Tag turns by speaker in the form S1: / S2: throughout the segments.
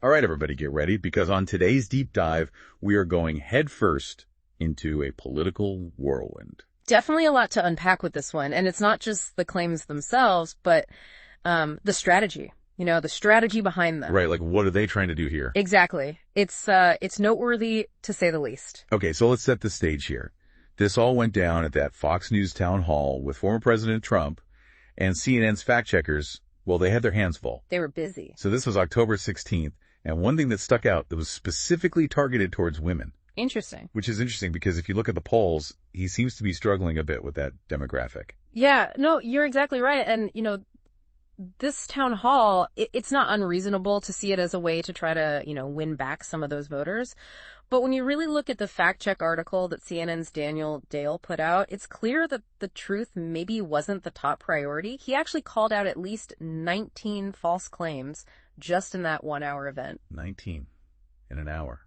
S1: All right, everybody, get ready, because on today's deep dive, we are going headfirst into a political whirlwind.
S2: Definitely a lot to unpack with this one. And it's not just the claims themselves, but the strategy, the strategy behind them.
S1: Right, like what are they trying to do here?
S2: Exactly. It's noteworthy to say the least.
S1: Okay, so let's set the stage here. This all went down at that Fox News town hall with former President Trump, and CNN's fact checkers, well, they had their hands full.
S2: They were busy.
S1: So this was October 16th, and one thing that stuck out that was specifically targeted towards women.
S2: Interesting.
S1: Which is interesting because if you look at the polls, he seems to be struggling a bit with that demographic.
S2: Yeah, no, you're exactly right. And, this town hall, it's not unreasonable to see it as a way to try to, win back some of those voters. But when you really look at the fact check article that CNN's Daniel Dale put out, it's clear that the truth maybe wasn't the top priority. He actually called out at least 19 false claims just in that 1 hour event.
S1: 19 in an hour.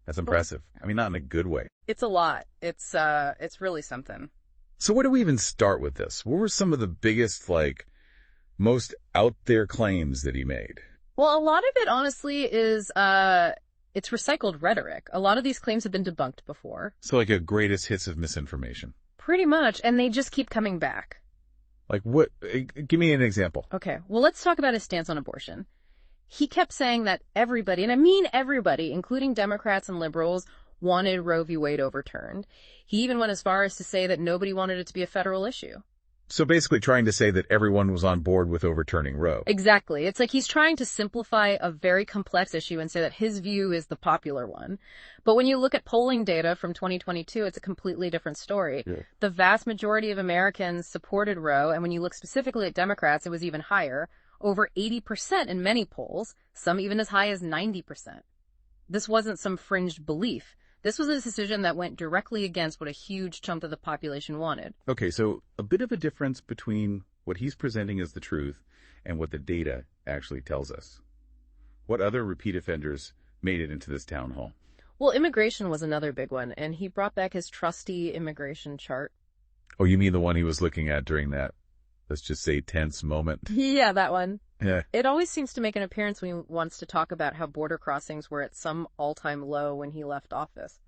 S1: That's impressive. I mean, not in a good way.
S2: It's a lot. It's really something.
S1: So where do we even start with this? What were some of the biggest, most out there claims that he made?
S2: Well, a lot of it, honestly, is it's recycled rhetoric. A lot of these claims have been debunked before.
S1: So like a greatest hits of misinformation.
S2: Pretty much, and they just keep coming back.
S1: Like what? Give me an example.
S2: Okay, well, let's talk about his stance on abortion. He kept saying that everybody, and I mean everybody, including Democrats and liberals, wanted Roe v. Wade overturned. He even went as far as to say that nobody wanted it to be a federal issue.
S1: So basically trying to say that everyone was on board with overturning Roe.
S2: Exactly. It's like he's trying to simplify a very complex issue and say that his view is the popular one. But when you look at polling data from 2022, it's a completely different story. Yeah. The vast majority of Americans supported Roe, and when you look specifically at Democrats, it was even higher. Over 80% in many polls, some even as high as 90%. This wasn't some fringed belief. This was a decision that went directly against what a huge chunk of the population wanted.
S1: Okay, so a bit of a difference between what he's presenting as the truth and what the data actually tells us. What other repeat offenders made it into this town hall?
S2: Well, immigration was another big one, and he brought back his trusty immigration chart.
S1: Oh, you mean the one he was looking at during that, let's just say, tense moment?
S2: Yeah, that one.
S1: Yeah.
S2: It always seems to make an appearance when he wants to talk about how border crossings were at some all-time low when he left office.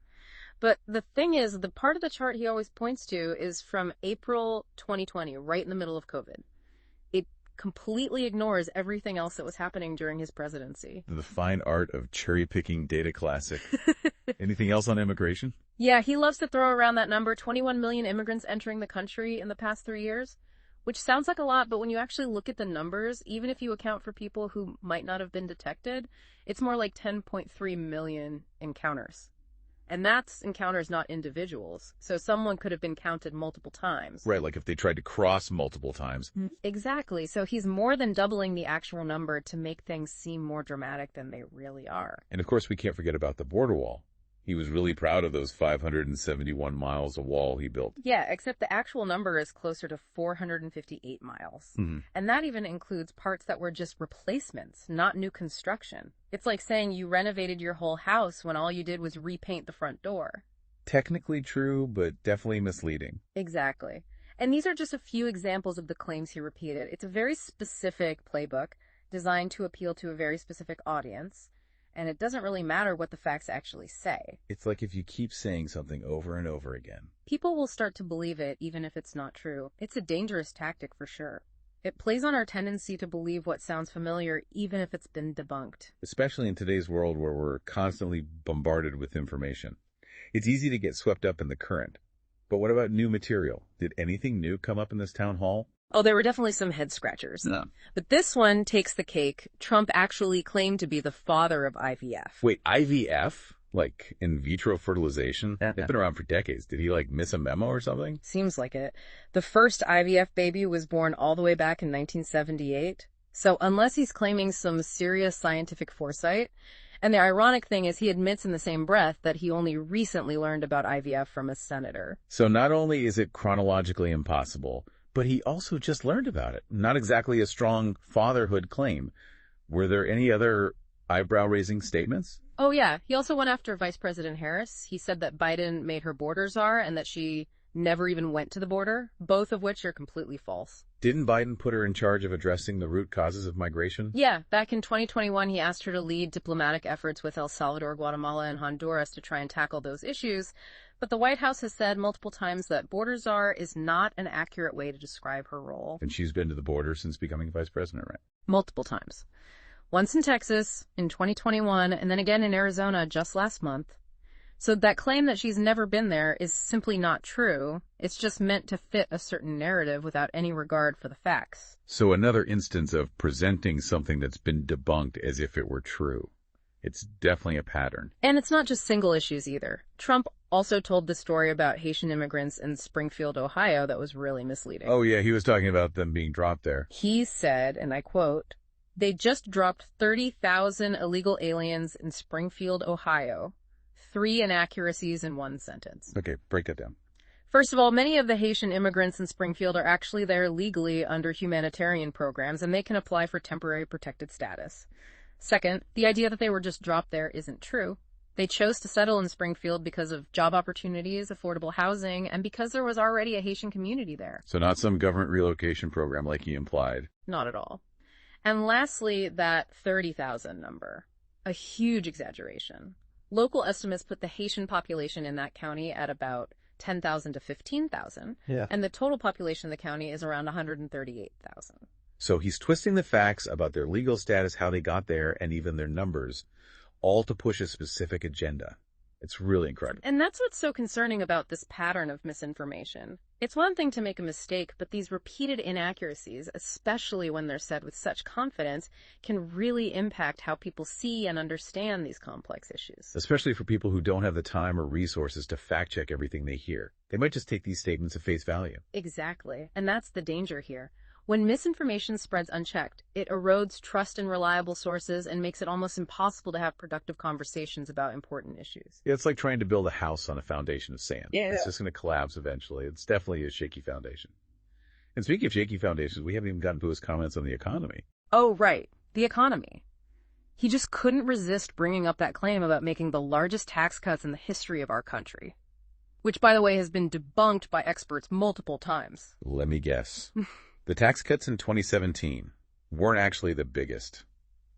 S2: But the thing is, the part of the chart he always points to is from April 2020, right in the middle of COVID. It completely ignores everything else that was happening during his presidency.
S1: The fine art of cherry-picking data classic. Anything else on immigration?
S2: Yeah, he loves to throw around that number, 21 million immigrants entering the country in the past 3 years. Which sounds like a lot, but when you actually look at the numbers, even if you account for people who might not have been detected, it's more like 10.3 million encounters. And that's encounters, not individuals. So someone could have been counted multiple times.
S1: Right, like if they tried to cross multiple times.
S2: Exactly. So he's more than doubling the actual number to make things seem more dramatic than they really are.
S1: And of course, we can't forget about the border wall. He was really proud of those 571 miles of wall he built.
S2: Yeah, except the actual number is closer to 458 miles. Mm-hmm. And that even includes parts that were just replacements, not new construction. It's like saying you renovated your whole house when all you did was repaint the front door.
S1: Technically true, but definitely misleading.
S2: Exactly. And these are just a few examples of the claims he repeated. It's a very specific playbook designed to appeal to a very specific audience. And it doesn't really matter what the facts actually say.
S1: It's like if you keep saying something over and over again,
S2: people will start to believe it even if it's not true. It's a dangerous tactic for sure. It plays on our tendency to believe what sounds familiar even if it's been debunked.
S1: Especially in today's world where we're constantly bombarded with information. It's easy to get swept up in the current. But what about new material? Did anything new come up in this town hall?
S2: Oh, there were definitely some head scratchers.
S1: No.
S2: But this one takes the cake. Trump actually claimed to be the father of IVF.
S1: Wait, IVF? Like in vitro fertilization? They've been around for decades. Did he miss a memo or something?
S2: Seems like it. The first IVF baby was born all the way back in 1978. So unless he's claiming some serious scientific foresight, and the ironic thing is he admits in the same breath that he only recently learned about IVF from a senator.
S1: So not only is it chronologically impossible, but he also just learned about it. Not exactly a strong fatherhood claim. Were there any other eyebrow-raising statements?
S2: Oh, yeah. He also went after Vice President Harris. He said that Biden made her border czar and that she never even went to the border, both of which are completely false.
S1: Didn't Biden put her in charge of addressing the root causes of migration?
S2: Yeah, back in 2021, he asked her to lead diplomatic efforts with El Salvador, Guatemala, and Honduras to try and tackle those issues. But the White House has said multiple times that border czar is not an accurate way to describe her role.
S1: And she's been to the border since becoming vice president, right?
S2: Multiple times. Once in Texas in 2021, and then again in Arizona just last month. So that claim that she's never been there is simply not true. It's just meant to fit a certain narrative without any regard for the facts.
S1: So another instance of presenting something that's been debunked as if it were true. It's definitely a pattern.
S2: And it's not just single issues either. Trump also told the story about Haitian immigrants in Springfield, Ohio that was really misleading.
S1: Oh yeah, he was talking about them being dropped there.
S2: He said, and I quote, "They just dropped 30,000 illegal aliens in Springfield, Ohio. 3 inaccuracies in one sentence."
S1: Okay, break that down.
S2: First of all, many of the Haitian immigrants in Springfield are actually there legally under humanitarian programs, and they can apply for temporary protected status. Second, the idea that they were just dropped there isn't true. They chose to settle in Springfield because of job opportunities, affordable housing, and because there was already a Haitian community there.
S1: So not some government relocation program like he implied.
S2: Not at all. And lastly, that 30,000 number. A huge exaggeration. Local estimates put the Haitian population in that county at about 10,000 to 15,000.
S3: Yeah.
S2: And the total population of the county is around 138,000.
S1: So he's twisting the facts about their legal status, how they got there, and even their numbers, all to push a specific agenda. It's really incredible.
S2: And that's what's so concerning about this pattern of misinformation. It's one thing to make a mistake, but these repeated inaccuracies, especially when they're said with such confidence, can really impact how people see and understand these complex issues.
S1: Especially for people who don't have the time or resources to fact-check everything they hear. They might just take these statements at face value.
S2: Exactly. And that's the danger here. When misinformation spreads unchecked, it erodes trust in reliable sources and makes it almost impossible to have productive conversations about important issues.
S1: Yeah, it's like trying to build a house on a foundation of sand.
S3: Yeah.
S1: It's just going to collapse eventually. It's definitely a shaky foundation. And speaking of shaky foundations, we haven't even gotten to his comments on the economy.
S2: Oh, right. The economy. He just couldn't resist bringing up that claim about making the largest tax cuts in the history of our country. Which, by the way, has been debunked by experts multiple times.
S1: Let me guess. The tax cuts in 2017 weren't actually the biggest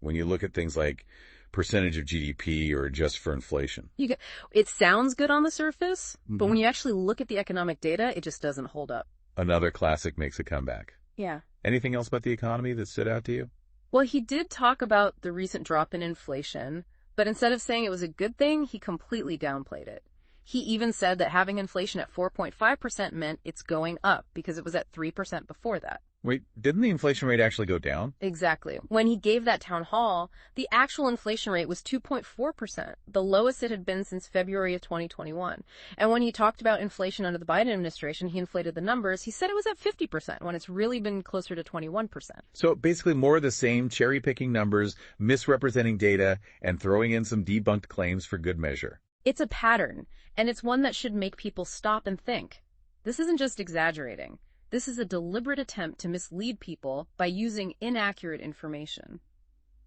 S1: when you look at things like percentage of GDP or adjust for inflation.
S2: It sounds good on the surface, but when you actually look at the economic data, it just doesn't hold up.
S1: Another classic makes a comeback.
S2: Yeah.
S1: Anything else about the economy that stood out to you?
S2: Well, he did talk about the recent drop in inflation, but instead of saying it was a good thing, he completely downplayed it. He even said that having inflation at 4.5% meant it's going up because it was at 3% before that.
S1: Wait, didn't the inflation rate actually go down?
S2: Exactly. When he gave that town hall, the actual inflation rate was 2.4%, the lowest it had been since February of 2021. And when he talked about inflation under the Biden administration, he inflated the numbers. He said it was at 50% when it's really been closer to 21%.
S1: So basically more of the same, cherry-picking numbers, misrepresenting data, and throwing in some debunked claims for good measure.
S2: It's a pattern, and it's one that should make people stop and think. This isn't just exaggerating. This is a deliberate attempt to mislead people by using inaccurate information.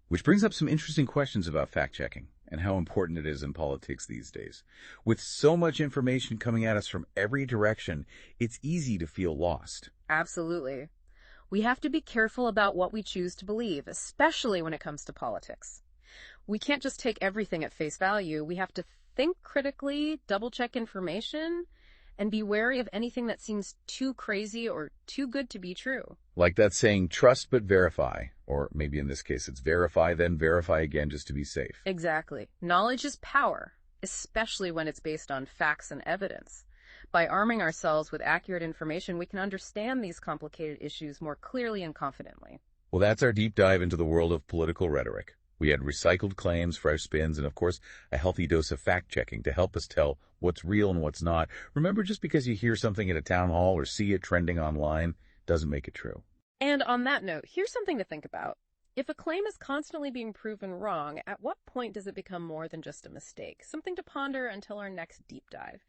S1: Which brings up some interesting questions about fact-checking and how important it is in politics these days. With so much information coming at us from every direction, it's easy to feel lost.
S2: Absolutely. We have to be careful about what we choose to believe, especially when it comes to politics. We can't just take everything at face value. We have to think critically, double-check information, and be wary of anything that seems too crazy or too good to be true.
S1: Like that saying, trust but verify. Or maybe in this case, it's verify, then verify again just to be safe.
S2: Exactly. Knowledge is power, especially when it's based on facts and evidence. By arming ourselves with accurate information, we can understand these complicated issues more clearly and confidently.
S1: Well, that's our deep dive into the world of political rhetoric. We had recycled claims, fresh spins, and of course, a healthy dose of fact-checking to help us tell what's real and what's not. Remember, just because you hear something at a town hall or see it trending online doesn't make it true.
S2: And on that note, here's something to think about. If a claim is constantly being proven wrong, at what point does it become more than just a mistake? Something to ponder until our next deep dive.